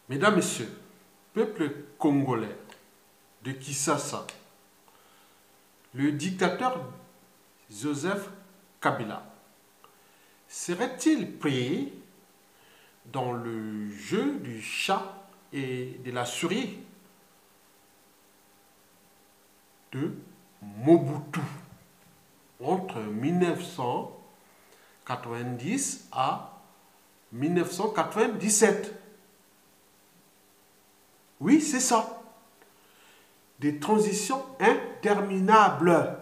Mesdames, Messieurs, peuple congolais de Kinshasa, le dictateur Joseph Kabila serait-il pris dans le jeu du chat et de la souris de Mobutu entre 1990 à 1997? Oui, c'est ça. Des transitions interminables.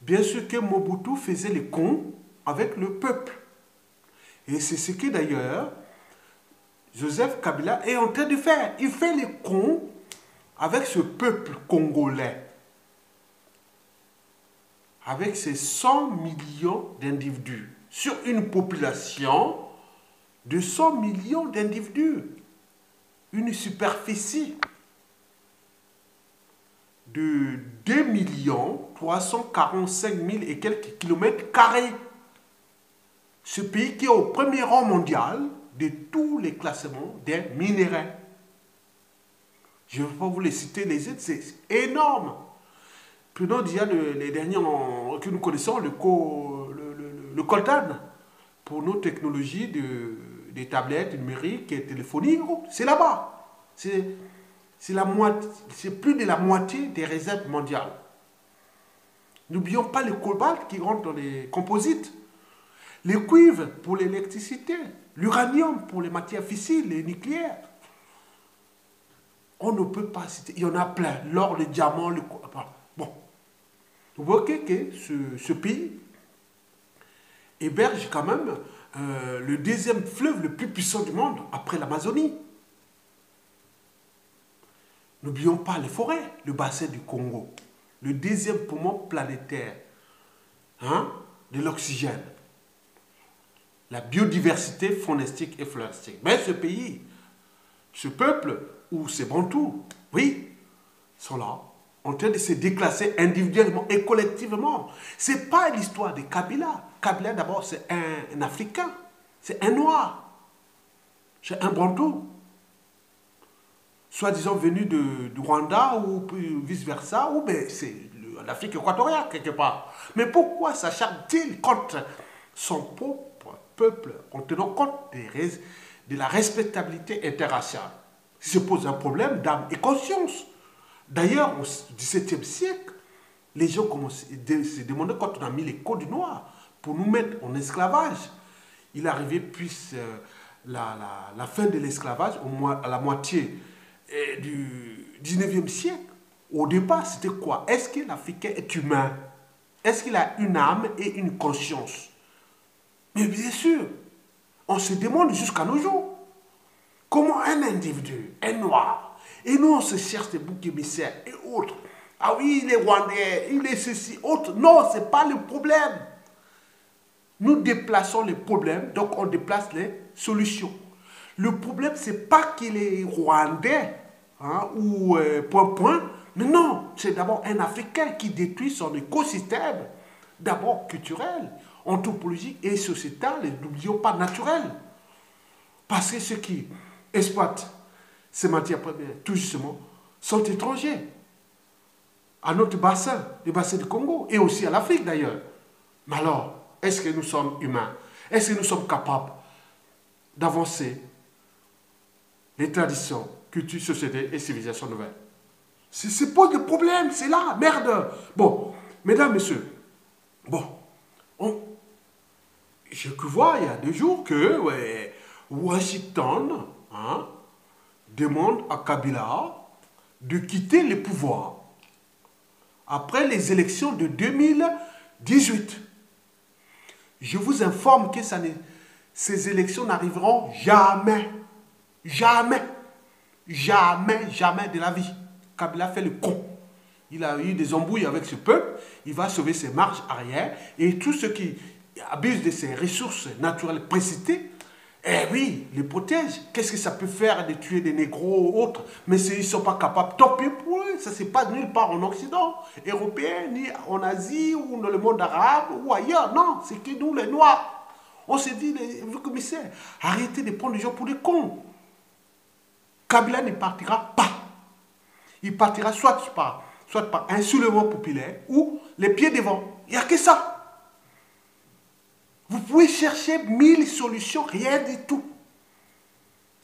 Bien sûr que Mobutu faisait les cons avec le peuple. Et c'est ce que d'ailleurs Joseph Kabila est en train de faire. Il fait les cons avec ce peuple congolais. Avec ses 100 millions d'individus. Sur une population de 100 millions d'individus. Une superficie de 2 345 000 et quelques kilomètres carrés. Ce pays qui est au premier rang mondial de tous les classements des minéraux. Je ne vais pas vous les citer, les autres, c'est énorme. Prenons déjà les derniers que nous connaissons, le coltan, pour nos technologies des tablettes numériques et téléphoniques, c'est là-bas. C'est plus de la moitié des réserves mondiales. N'oublions pas le cobalt qui rentre dans les composites, le cuivre pour l'électricité, l'uranium pour les matières fissiles, les nucléaires. On ne peut pas citer, il y en a plein, l'or, le diamant, le... Bon, vous voyez que ce pays héberge quand même le deuxième fleuve le plus puissant du monde, après l'Amazonie. N'oublions pas les forêts, le bassin du Congo, le deuxième poumon planétaire de l'oxygène, la biodiversité faunistique et floristique. Mais ce pays, ce peuple, ou ces Bantous, oui, sont là, en train de se déclasser individuellement et collectivement. Ce n'est pas l'histoire de Kabila. Kabila, d'abord, c'est un Africain, c'est un Noir, c'est un Bantou, soi-disant venu du Rwanda ou vice-versa, ou bien c'est l'Afrique équatoriale quelque part. Mais pourquoi s'acharne-t-il contre son propre peuple en tenant compte de la respectabilité interraciale? Il se pose un problème d'âme et conscience. D'ailleurs, au XVIIe siècle, les gens commencent à se demander quand on a mis les codes noirs pour nous mettre en esclavage. Il arrivait puis la fin de l'esclavage à la moitié du 19e siècle. Au départ, c'était quoi? Est-ce que l'Africain est humain? Est-ce qu'il a une âme et une conscience? Mais bien sûr, on se demande jusqu'à nos jours. Comment un individu, un noir, et nous on se cherche des boucs émissaires et autres. Ah oui, il est rwandais, il est ceci, autre. Non, ce n'est pas le problème. Nous déplaçons les problèmes, donc on déplace les solutions. Le problème, ce n'est pas qu'il est rwandais ou point, mais non, c'est d'abord un Africain qui détruit son écosystème, d'abord culturel, anthropologique et sociétal, et n'oublions pas naturel. Parce que ceux qui exploitent ces matières premières, tout justement, sont étrangers à notre bassin, le bassin du Congo, et aussi à l'Afrique d'ailleurs. Mais alors, est-ce que nous sommes humains? Est-ce que nous sommes capables d'avancer les traditions, cultures, sociétés et civilisations nouvelles? C'est pas de problème, c'est là, merde. Bon, mesdames, messieurs, bon, je vois il y a 2 jours que Washington demande à Kabila de quitter le pouvoir après les élections de 2018. Je vous informe que ces élections n'arriveront jamais. Jamais. Jamais, jamais de la vie. Kabila fait le con. Il a eu des embrouilles avec ce peuple. Il va sauver ses marches arrière. Et tous ceux qui abusent de ses ressources naturelles précitées, eh oui, les protège. Qu'est-ce que ça peut faire de tuer des négros ou autres? Mais s'ils ne sont pas capables, tant pis pour eux. Ça ne se passe nulle part en Occident, européen, ni en Asie, ou dans le monde arabe, ou ailleurs. Non, c'est que nous, les Noirs, on s'est dit, les commissaires, arrêtez de prendre les gens pour des cons. Kabila ne partira pas. Il partira soit par un soulèvement populaire ou les pieds devant. Il n'y a que ça. Vous pouvez chercher 1000 solutions, rien du tout.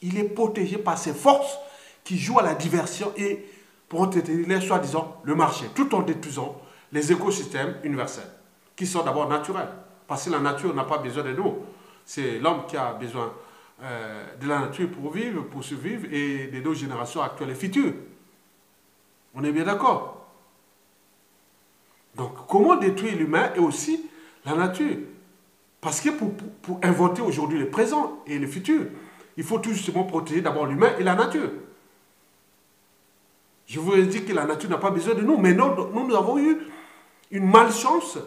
Il est protégé par ses forces qui jouent à la diversion et pour entretenir, soi-disant, le marché, tout en détruisant les écosystèmes universels, qui sont d'abord naturels. Parce que la nature n'a pas besoin de nous. C'est l'homme qui a besoin de la nature pour vivre, pour survivre, et de nos générations actuelles et futures. On est bien d'accord? Donc, comment détruire l'humain et aussi la nature? Parce que pour inventer aujourd'hui le présent et le futur, il faut tout justement protéger d'abord l'humain et la nature. Je vous ai dit que la nature n'a pas besoin de nous, mais nous avons eu une malchance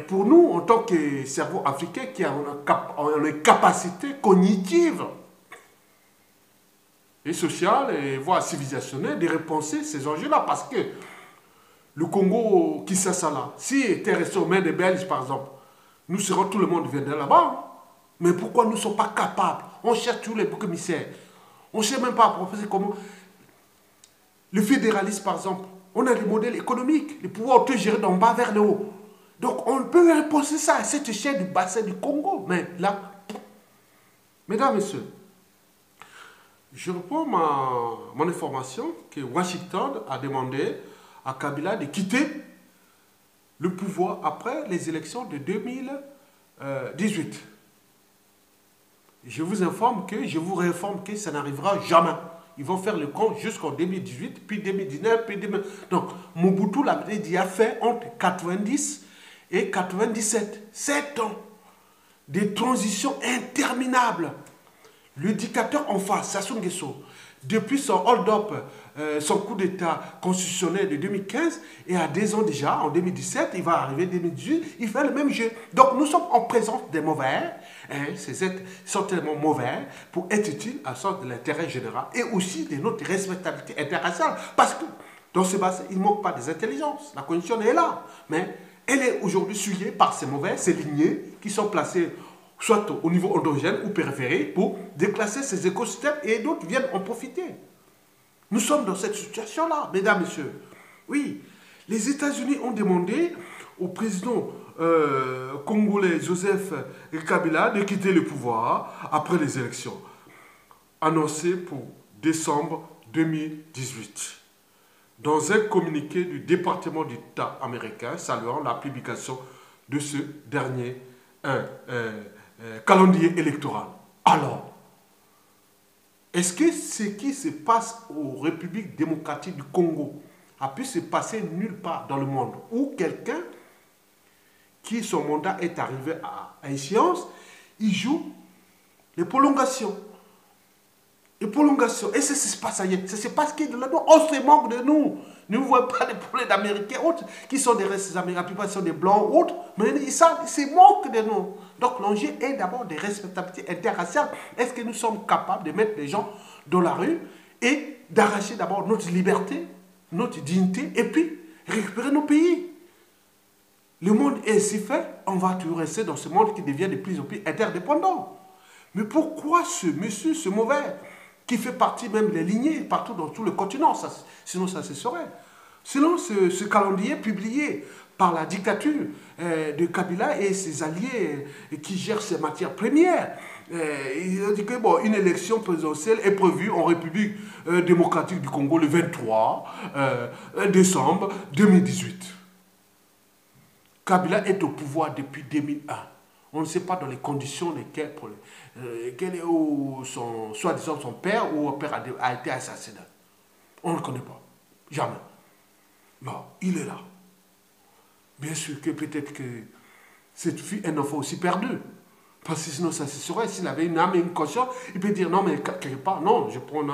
pour nous, en tant que cerveau africain, qui a une capacité cognitive et sociale, et voire civilisationnelle, de repenser ces enjeux-là. Parce que le Congo, Kinshasa, là, s'il était resté aux mains des Belges, par exemple, nous serons, tout le monde viendrait là-bas. Mais pourquoi nous ne sommes pas capables? On cherche tous les boucs émissaires. On ne sait même pas proposer comment. Le fédéralisme, par exemple, on a des modèles économiques, les pouvoirs te gérer d'en bas vers le haut. Donc on peut reposer ça à cette échelle du bassin du Congo. Mais là, mesdames, messieurs, je reprends mon information que Washington a demandé à Kabila de quitter le pouvoir après les élections de 2018. Je vous réinforme que ça n'arrivera jamais. Ils vont faire le compte jusqu'en 2018, puis 2019, puis 2020. Donc, Mobutu l'avait dit, a fait entre 90 et 97. 7 ans de transition interminable. Le dictateur en face, Sassou Nguesso, depuis son hold-up, son coup d'État constitutionnel de 2015, et à 2 ans déjà, en 2017, il va arriver en 2018, il fait le même jeu. Donc nous sommes en présence des mauvais, ces êtres sont tellement mauvais pour être utiles à sens de l'intérêt général et aussi de notre respectabilité internationale. Parce que dans ce bassin, il ne manque pas des intelligences. La condition est là, mais elle est aujourd'hui souillée par ces mauvais, ces lignées qui sont placées soit au niveau endogène ou périphérique, pour déclasser ces écosystèmes et d'autres viennent en profiter. Nous sommes dans cette situation-là, mesdames, messieurs. Oui, les États-Unis ont demandé au président congolais Joseph Kabila de quitter le pouvoir après les élections, annoncées pour décembre 2018. Dans un communiqué du département d'État américain saluant la publication de ce dernier calendrier électoral. Alors, est-ce que ce qui se passe aux Républiques démocratiques du Congo a pu se passer nulle part dans le monde où quelqu'un qui son mandat est arrivé à échéance, il joue les prolongations. Les prolongations. Et ça se passe ailleurs. Ça se passe qui de là-dedans. On se manque de nous. Ne vous voyez pas des problèmes d'Américains autres qui sont des restes américains, la plupart sont des blancs autres, mais ils se moquent de nous. Donc l'enjeu est d'abord de respectabilité interraciale. Est-ce que nous sommes capables de mettre les gens dans la rue et d'arracher d'abord notre liberté, notre dignité, et puis récupérer nos pays? Le monde est ainsi fait, on va toujours rester dans ce monde qui devient de plus en plus interdépendant. Mais pourquoi ce monsieur, ce mauvais, qui fait partie même des lignées partout dans tout le continent, sinon ça se saurait. Selon ce calendrier publié par la dictature de Kabila et ses alliés qui gèrent ces matières premières, il a dit que bon, une élection présidentielle est prévue en République démocratique du Congo le 23 décembre 2018. Kabila est au pouvoir depuis 2001. On ne sait pas dans les conditions lesquelles, quel est soi-disant son père ou son père a été assassiné. On ne le connaît pas. Jamais. Bon, il est là. Bien sûr que peut-être que cette fille est un enfant aussi perdu. Parce que sinon ça se saurait. S'il avait une âme et une conscience, il peut dire non, mais quelque part, non, je prends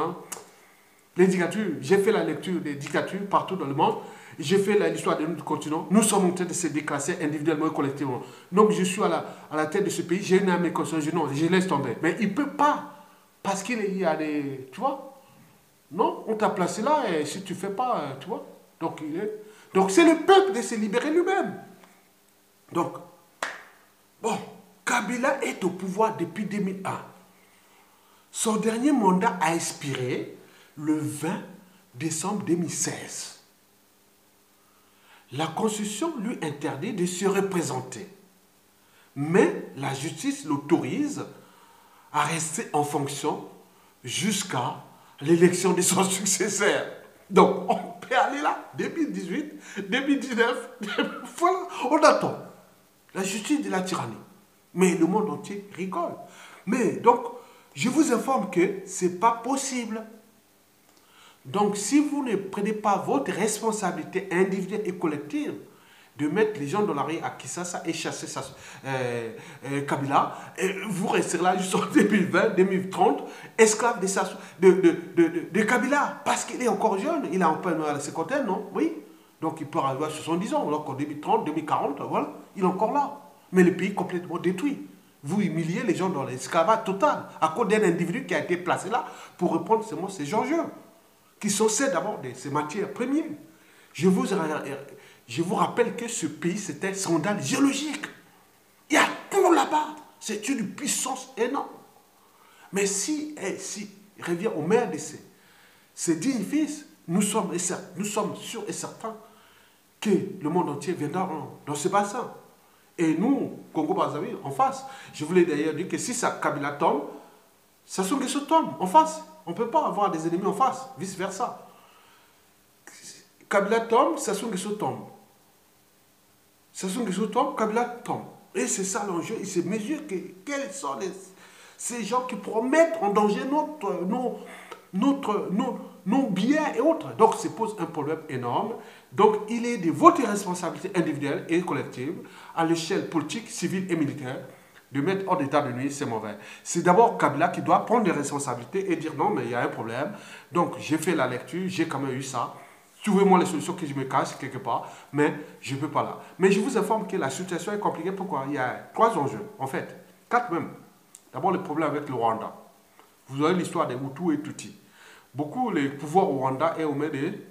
les dictatures. J'ai fait la lecture des dictatures partout dans le monde. J'ai fait l'histoire de notre continent. Nous sommes en train de se déclasser individuellement et collectivement. Donc je suis à la tête de ce pays. J'ai une âme et conscience. Non, je laisse tomber. Mais il ne peut pas. Parce qu'il y a des... Tu vois? Non, on t'a placé là et si tu ne fais pas, tu vois? Donc c'est le peuple de se libérer lui-même. Donc, bon, Kabila est au pouvoir depuis 2001. Son dernier mandat a expiré le 20 décembre 2016. La Constitution lui interdit de se représenter. Mais la justice l'autorise à rester en fonction jusqu'à l'élection de son successeur. Donc, on peut aller là, 2018, 2019, voilà, on attend. La justice de la tyrannie. Mais le monde entier rigole. Mais donc, je vous informe que ce n'est pas possible. Donc, si vous ne prenez pas votre responsabilité individuelle et collective de mettre les gens dans la rue à Kinshasa et chasser Kabila, vous resterez là jusqu'en 2020, 2030, esclave de Kabila, parce qu'il est encore jeune, il a un peu à la cinquantaine, non? Oui. Donc, il peut arriver à 70 ans, alors qu'en 2030, 2040, voilà, il est encore là. Mais le pays est complètement détruit. Vous humiliez les gens dans l'esclavage total, à cause d'un individu qui a été placé là pour répondre seulement ces enjeux, qui sont celles d'abord de ces matières premières. Je vous rappelle que ce pays, c'est un scandale géologique. Il y a tout là-bas. C'est une puissance énorme. Mais si il revient au maire de ces 10 fils, nous sommes sûrs et certains que le monde entier viendra dans ce bassin. Et nous, Congo-Brazzaville, en face, je voulais d'ailleurs dire que si ça Kabila tombe, Sassou Nguesso tombe en face. On ne peut pas avoir des ennemis en face, vice-versa. Kabila tombe, Sassou Nguesso tombe. Sassou Nguesso tombe, Kabila tombe. Et c'est ça l'enjeu. Il se mesure quels sont ces gens qui pourront mettre en danger nos biens et autres. Donc, ça pose un problème énorme. Donc, il est de votre responsabilité individuelle et collective, à l'échelle politique, civile et militaire, de mettre hors d'état de nuire, c'est mauvais. C'est d'abord Kabila qui doit prendre des responsabilités et dire non, mais il y a un problème. Donc, j'ai fait la lecture, j'ai quand même eu ça. Trouvez-moi les solutions que je me cache quelque part, mais je ne peux pas là. Mais je vous informe que la situation est compliquée. Pourquoi? Il y a 3 enjeux, en fait, 4 même. D'abord, le problème avec le Rwanda. Vous aurez l'histoire des Hutus et Tutsis. Beaucoup, le pouvoir au Rwanda est aux mains des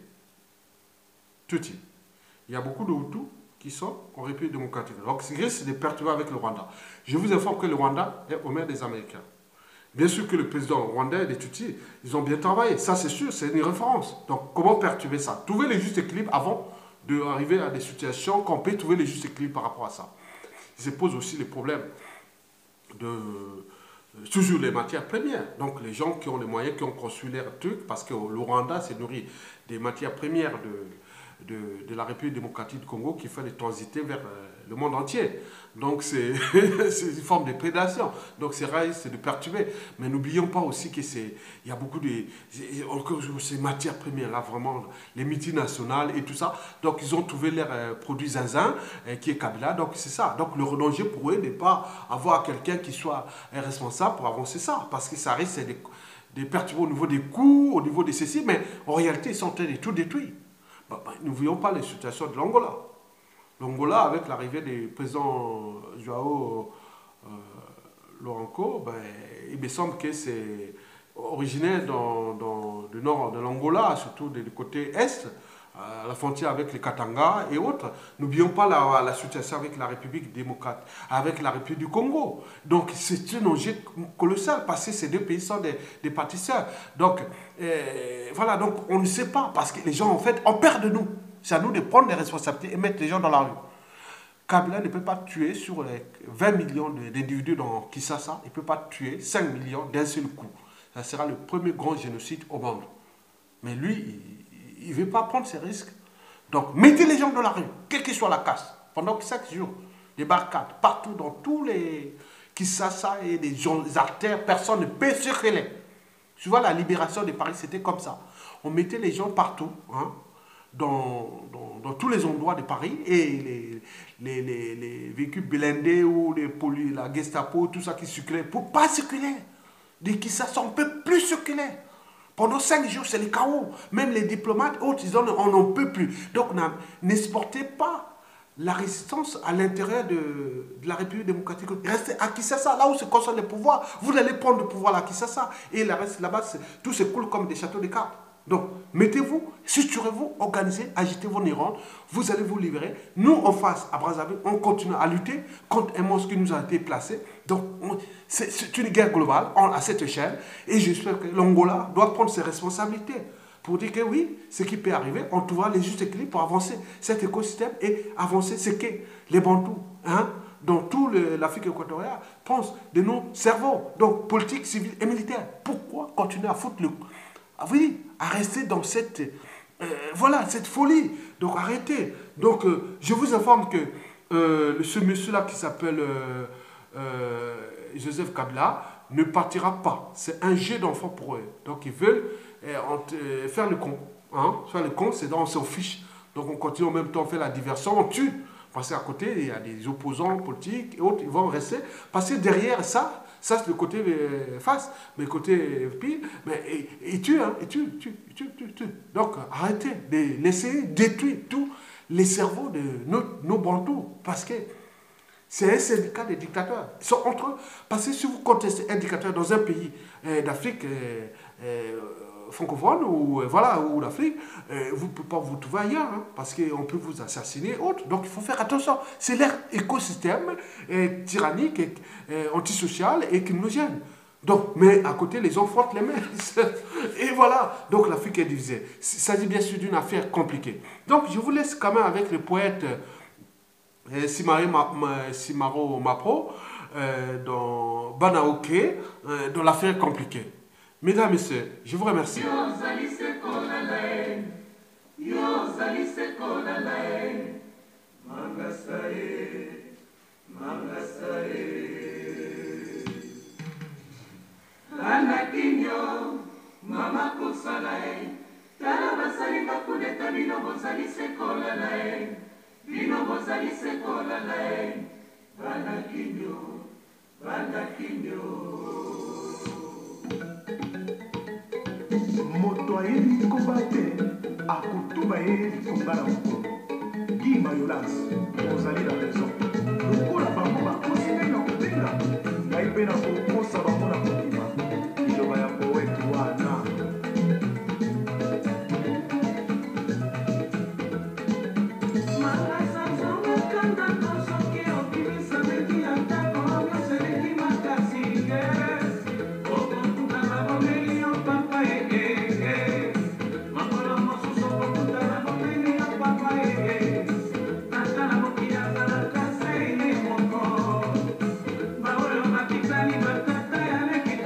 Tutsis. Il y a beaucoup de Hutus qui sont en République démocratique. Donc, c'est risque de perturber avec le Rwanda. Je vous informe que le Rwanda est aux mains des Américains. Bien sûr que le président rwandais et les Tutsis, ils ont bien travaillé. Ça, c'est sûr, c'est une référence. Donc, comment perturber ça? Trouver le juste équilibre avant d'arriver à des situations qu'on peut trouver le juste équilibre par rapport à ça. Il se pose aussi les problèmes de toujours les matières premières. Donc, les gens qui ont les moyens, qui ont construit leur truc, parce que le Rwanda s'est nourri des matières premières de la République démocratique du Congo qui fait les transiter vers le monde entier. Donc c'est une forme de prédation. Donc c'est vrai, c'est de perturber. Mais n'oublions pas aussi qu'il y a beaucoup de ces matières premières là, vraiment, les multinationales et tout ça. Donc ils ont trouvé leur produit zinzin qui est Kabila. Donc c'est ça. Donc le danger pour eux n'est pas avoir quelqu'un qui soit responsable pour avancer ça. Parce que ça risque de perturber au niveau des coûts, au niveau de ceci. Mais en réalité, ils sont en train de tout détruire. Nous ne voyons pas les situations de l'Angola. L'Angola, avec l'arrivée du président Joao Lourenço, il me semble que c'est originaire du nord de l'Angola, surtout du côté est, à la frontière avec les Katanga et autres. N'oublions pas la situation avec la République démocrate, avec la République du Congo. Donc c'est un enjeu colossal parce que ces deux pays sont des pâtisseurs. Donc voilà, donc on ne sait pas parce que les gens en fait ont peur de nous. C'est à nous de prendre des responsabilités et mettre les gens dans la rue. Kabila ne peut pas tuer sur les 20 millions d'individus dans Kinshasa, il ne peut pas tuer 5 millions d'un seul coup. Ça sera le premier grand génocide au monde. Mais lui, il ne veut pas prendre ces risques. Donc, mettez les gens dans la rue, quelle que soit la casse, pendant 5 jours, des barricades, partout, dans tous les Kinshasa et les artères, personne ne peut circuler. Tu vois, la libération de Paris, c'était comme ça. On mettait les gens partout, hein, dans tous les endroits de Paris, et les véhicules blindés ou la Gestapo, tout ça qui circulait, pour ne pas circuler. De Kinshasa, on ne peut plus circuler. Pendant 5 jours, c'est le chaos. Même les diplomates, autres, ils on n'en peut plus. Donc, n'exportez pas la résistance à l'intérieur de la République démocratique. Restez à Kinshasa, là où se concentre le pouvoir. Vous allez prendre le pouvoir à Kinshasa. Et le reste là-bas, tout se coule comme des châteaux de cartes. Donc, mettez-vous, structurez-vous, organisez, agitez vos neurones, vous allez vous libérer. Nous, en face, à Brazzaville, on continue à lutter contre un monstre qui nous a été placé. Donc, c'est une guerre globale à cette échelle. Et j'espère que l'Angola doit prendre ses responsabilités pour dire que oui, ce qui peut arriver, on trouvera les justes équilibres pour avancer cet écosystème et avancer ce que les Bantous, dans toute l'Afrique équatoriale, pensent de nos cerveaux, donc politiques, civils et militaires. Pourquoi continuer à foutre oui, à rester dans cette, voilà, cette folie. Donc arrêtez. Donc je vous informe que ce monsieur-là qui s'appelle Joseph Kabila ne partira pas. C'est un jeu d'enfant pour eux. Donc ils veulent faire le con. Faire le con, c'est dans son fiche. Donc on continue en même temps, on fait la diversion, on tue. Parce qu'à côté, il y a des opposants politiques et autres, ils vont rester. Parce que derrière ça, c'est le côté face, mais le côté pire, mais il tue, il tue. Donc arrêtez de laisser détruire tous les cerveaux de nos Bantous. Parce que c'est un syndicat de dictateurs. Ils sont entre eux. Parce que si vous contestez un dictateur dans un pays d'Afrique francophone ou ou l'Afrique, vous ne pouvez pas vous trouver ailleurs, parce qu'on peut vous assassiner et autres. Donc il faut faire attention. C'est leur écosystème tyrannique, antisocial et criminogène. Donc, mais à côté, les gens frottent les mains. Et voilà. Donc l'Afrique est divisée. Il s'agit bien sûr d'une affaire compliquée. Donc je vous laisse quand même avec le poète Simaro Mapro dans Banaoke, dans l'affaire compliquée. Mesdames et messieurs, je vous remercie. Mama kusalae, tala basali bakudeta bino bozali sekola lae, bino bozali sekola lae, bana kinyo, bana kinyo. Moto ayebi komba te akotuba ye likomba na mokolo gima yolance ozali na raison lokola bango bakosi ngai na kobenga ngai mpe na kokosa bango na kondima liloba ya poete wana Thank you.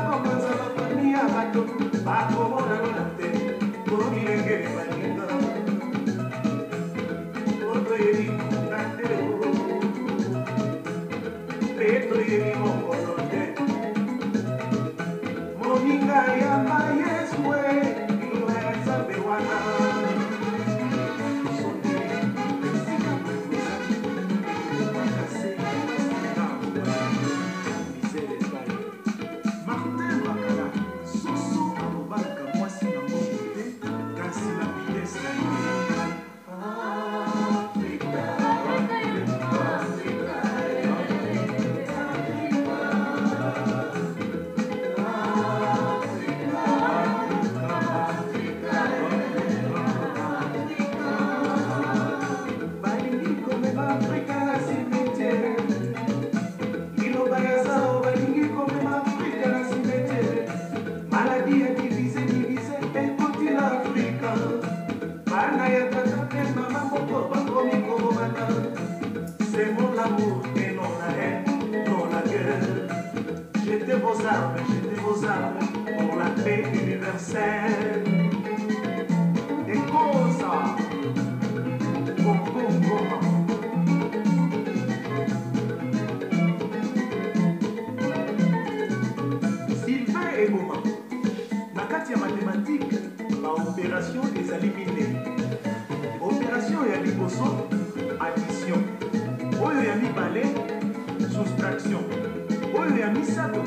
bakomanza bafami ya bato bakomona nona te bomilengele baninga oto yeli kuna te peto yeli mokolo te moninga ya mayeswe iloba ya nzambe wana Jetez vos armes pour la paix universelle. Et cosa, Sylvain et Goma, na kati ya mathématique, ba opération des éliminés. Opération ya liboso, addition. Oyo ya mibale, soustraction. Oyo ya misato,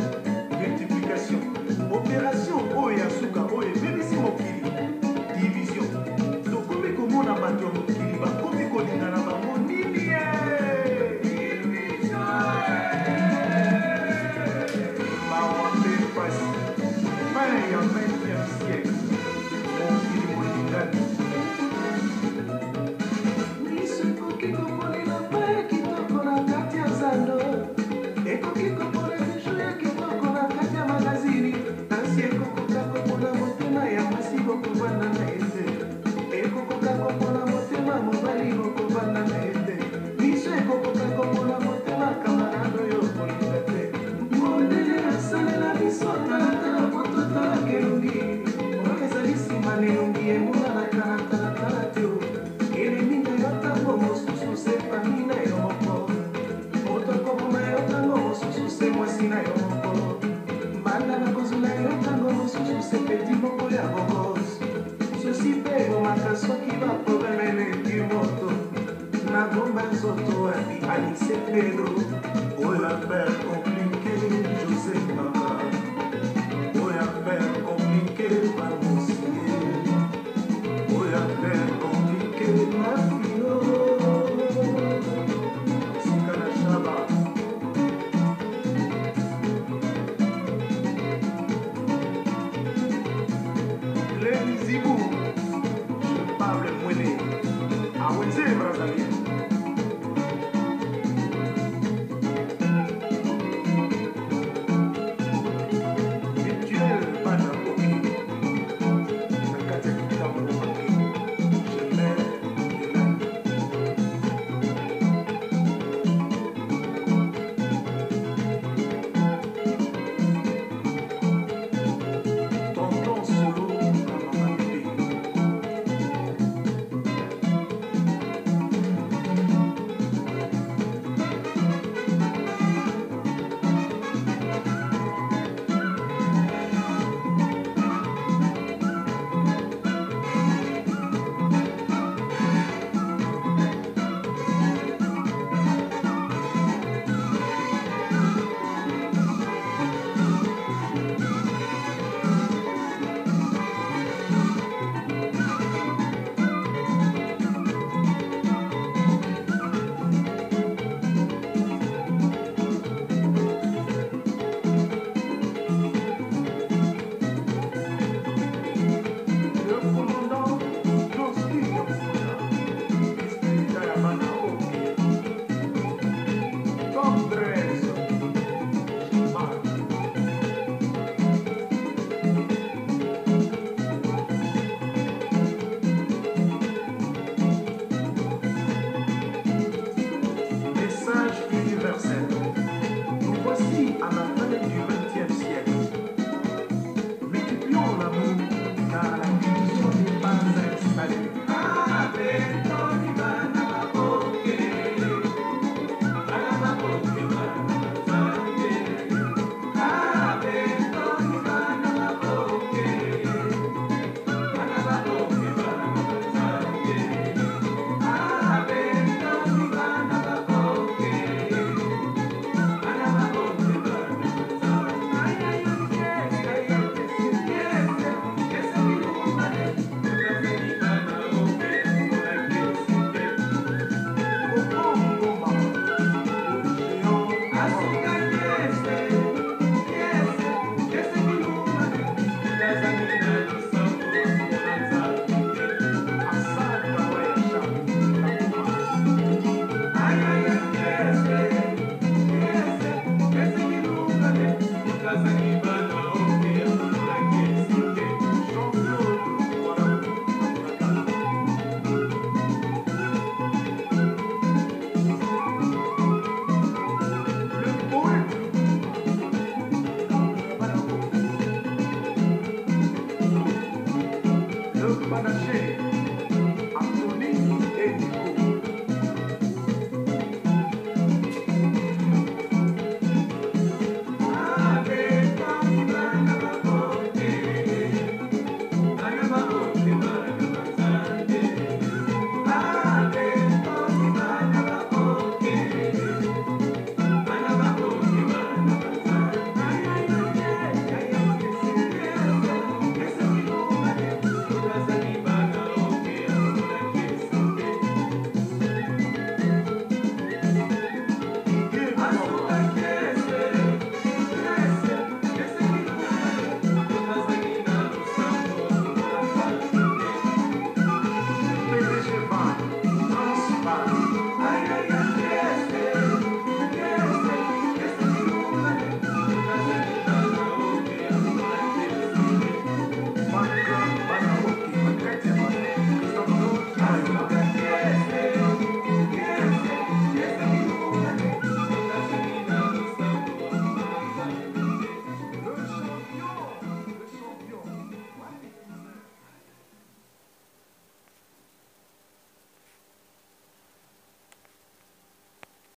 multiplication. Opération oyo ya suka oyo ebebisi mokili, division. Tokomi komona bato ya mokili bakomi kolinga na bango nini ye? Bawambe pasi, fin ya 20e siècle, mokili molingani. Miso ekoki kokolela mpe kitoko na kati ya zando. Ekoki kopona bijo ya kitoko na kati ya magazini. Nasi ekokoka kopona motema ya mwasi bokovanda na ete. Ekokoka kopona motema mobali bokovanda na ete. Biso ekokoka kopona motema kamarado yo kolinga te. Mondele asalela biso talatala poto talaka elongi. Oyo ezali nsima na elongi emonanaka na talatala te o. Elemi na yo ntango mosusu sepami na yo moko. Otokoboma yo ntango mosusu se mwasi na yo moko. Mbanda na kozula yo ntango mosusu se peti moko ya bokos. Susi mpe ebomaka soki baprobleme eleki moto. Na bomba nzoto abi Alice Pedro oyo affaire compli